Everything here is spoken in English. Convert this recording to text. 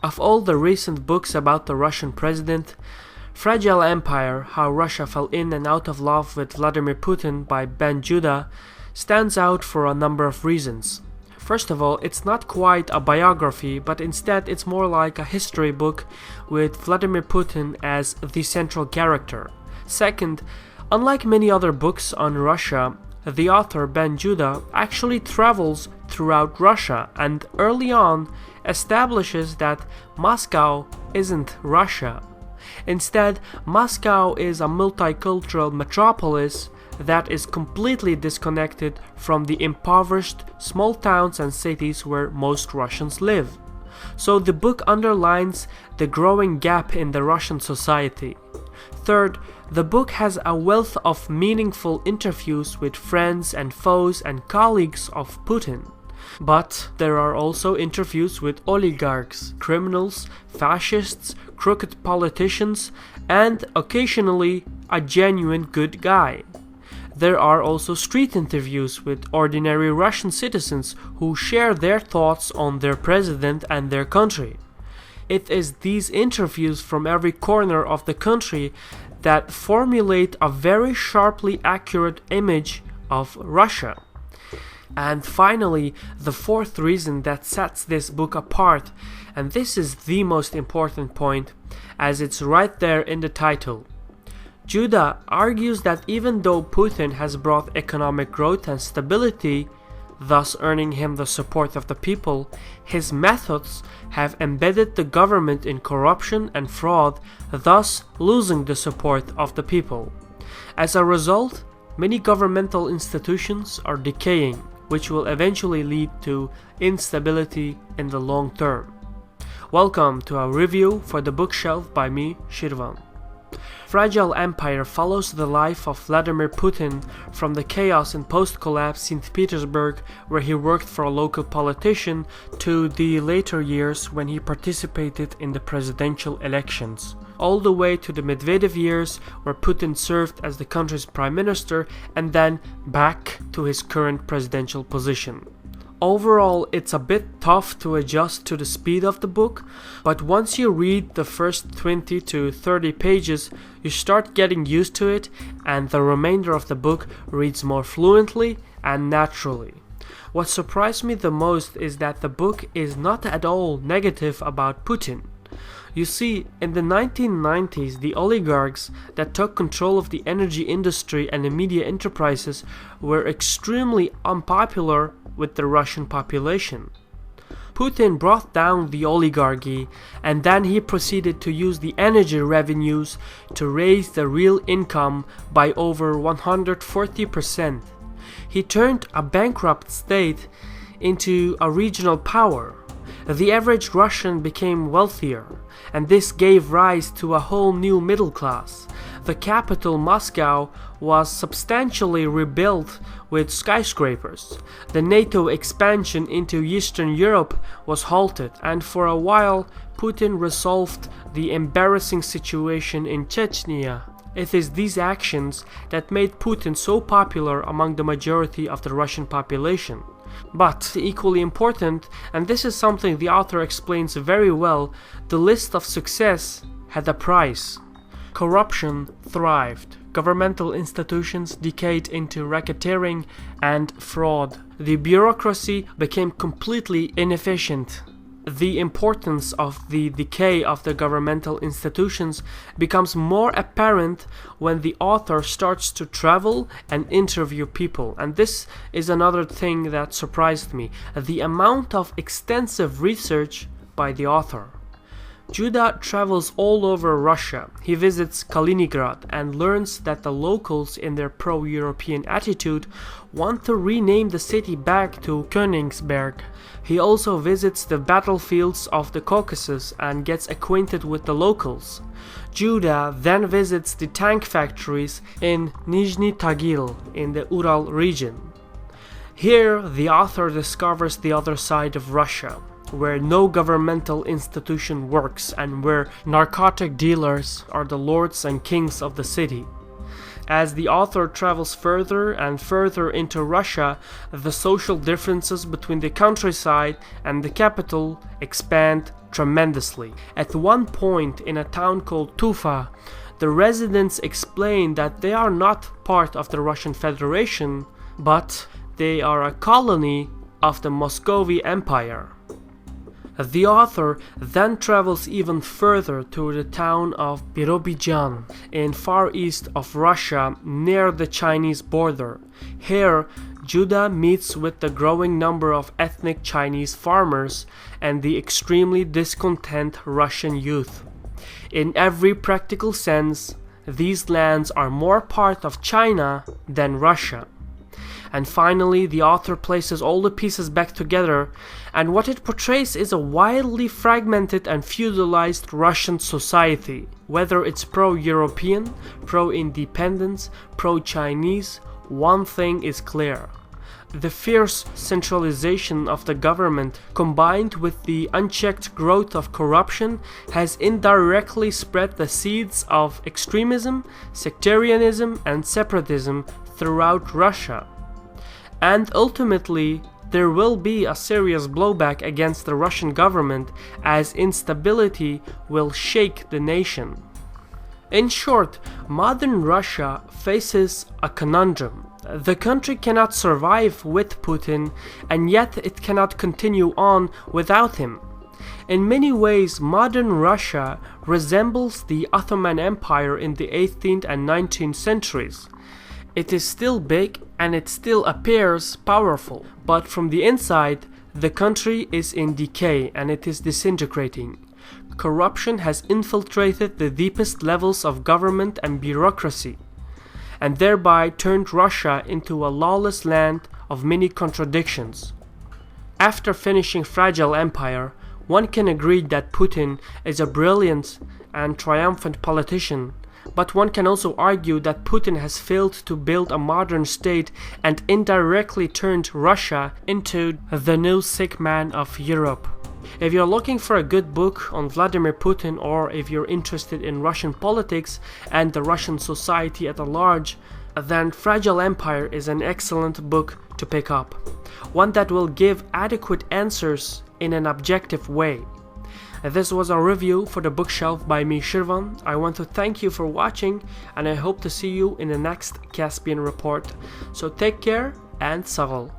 Of all the recent books about the Russian president, Fragile Empire: How Russia Fell in and Out of Love with Vladimir Putin by Ben Judah stands out for a number of reasons. First of all, it's not quite a biography, but instead it's more like a history book with Vladimir Putin as the central character. Second, unlike many other books on Russia, the author Ben Judah actually travels throughout Russia and early on establishes that Moscow isn't Russia. Instead, Moscow is a multicultural metropolis that is completely disconnected from the impoverished small towns and cities where most Russians live. So the book underlines the growing gap in the Russian society. Third, the book has a wealth of meaningful interviews with friends and foes and colleagues of Putin. But there are also interviews with oligarchs, criminals, fascists, crooked politicians, and occasionally a genuine good guy. There are also street interviews with ordinary Russian citizens who share their thoughts on their president and their country. It is these interviews from every corner of the country that formulate a very sharply accurate image of Russia. And finally, the fourth reason that sets this book apart, and this is the most important point, as it's right there in the title. Judah argues that even though Putin has brought economic growth and stability, thus earning him the support of the people, his methods have embedded the government in corruption and fraud, thus losing the support of the people. As a result, many governmental institutions are decaying, which will eventually lead to instability in the long term. Welcome to a review for the bookshelf by me, Shirvan. Fragile Empire follows the life of Vladimir Putin from the chaos in post-collapse St. Petersburg, where he worked for a local politician, to the later years when he participated in the presidential elections, all the way to the Medvedev years, where Putin served as the country's prime minister, and then back to his current presidential position. Overall, it's a bit tough to adjust to the speed of the book, but once you read the first 20 to 30 pages, you start getting used to it, and the remainder of the book reads more fluently and naturally. What surprised me the most is that the book is not at all negative about Putin. You see, in the 1990s, the oligarchs that took control of the energy industry and the media enterprises were extremely unpopular with the Russian population. Putin brought down the oligarchy, and then he proceeded to use the energy revenues to raise the real income by over 140%. He turned a bankrupt state into a regional power. The average Russian became wealthier, and this gave rise to a whole new middle class. The capital, Moscow, was substantially rebuilt with skyscrapers. The NATO expansion into Eastern Europe was halted, and for a while Putin resolved the embarrassing situation in Chechnya. It is these actions that made Putin so popular among the majority of the Russian population. But equally important, and this is something the author explains very well, the list of success had a price. Corruption thrived. Governmental institutions decayed into racketeering and fraud. The bureaucracy became completely inefficient. The importance of the decay of the governmental institutions becomes more apparent when the author starts to travel and interview people. And this is another thing that surprised me, the amount of extensive research by the author. Judah travels all over Russia. He visits Kaliningrad and learns that the locals, in their pro-European attitude, want to rename the city back to Königsberg. He also visits the battlefields of the Caucasus and gets acquainted with the locals. Judah then visits the tank factories in Nizhny Tagil in the Ural region. Here, the author discovers the other side of Russia, where no governmental institution works and where narcotic dealers are the lords and kings of the city. As the author travels further and further into Russia, the social differences between the countryside and the capital expand tremendously. At one point in a town called Tufa, the residents explain that they are not part of the Russian Federation, but they are a colony of the Muscovy Empire. The author then travels even further to the town of Birobidzhan in far east of Russia near the Chinese border. Here, Judah meets with the growing number of ethnic Chinese farmers and the extremely discontent Russian youth. In every practical sense, these lands are more part of China than Russia. And finally, the author places all the pieces back together, and what it portrays is a wildly fragmented and feudalized Russian society. Whether it's pro-European, pro-independence, pro-Chinese, one thing is clear. The fierce centralization of the government, combined with the unchecked growth of corruption, has indirectly spread the seeds of extremism, sectarianism, and separatism throughout Russia. And ultimately, there will be a serious blowback against the Russian government, as instability will shake the nation. In short, modern Russia faces a conundrum. The country cannot survive with Putin, and yet it cannot continue on without him. In many ways, modern Russia resembles the Ottoman Empire in the 18th and 19th centuries. It is still big and it still appears powerful, but from the inside, the country is in decay and it is disintegrating. Corruption has infiltrated the deepest levels of government and bureaucracy, and thereby turned Russia into a lawless land of many contradictions. After finishing Fragile Empire, one can agree that Putin is a brilliant and triumphant politician, but one can also argue that Putin has failed to build a modern state and indirectly turned Russia into the new sick man of Europe. If you're looking for a good book on Vladimir Putin, or if you're interested in Russian politics and the Russian society at large, then Fragile Empire is an excellent book to pick up. One that will give adequate answers in an objective way. This was a review for the bookshelf by me, Shirvan. I want to thank you for watching, and I hope to see you in the next Caspian Report. So take care and sagal.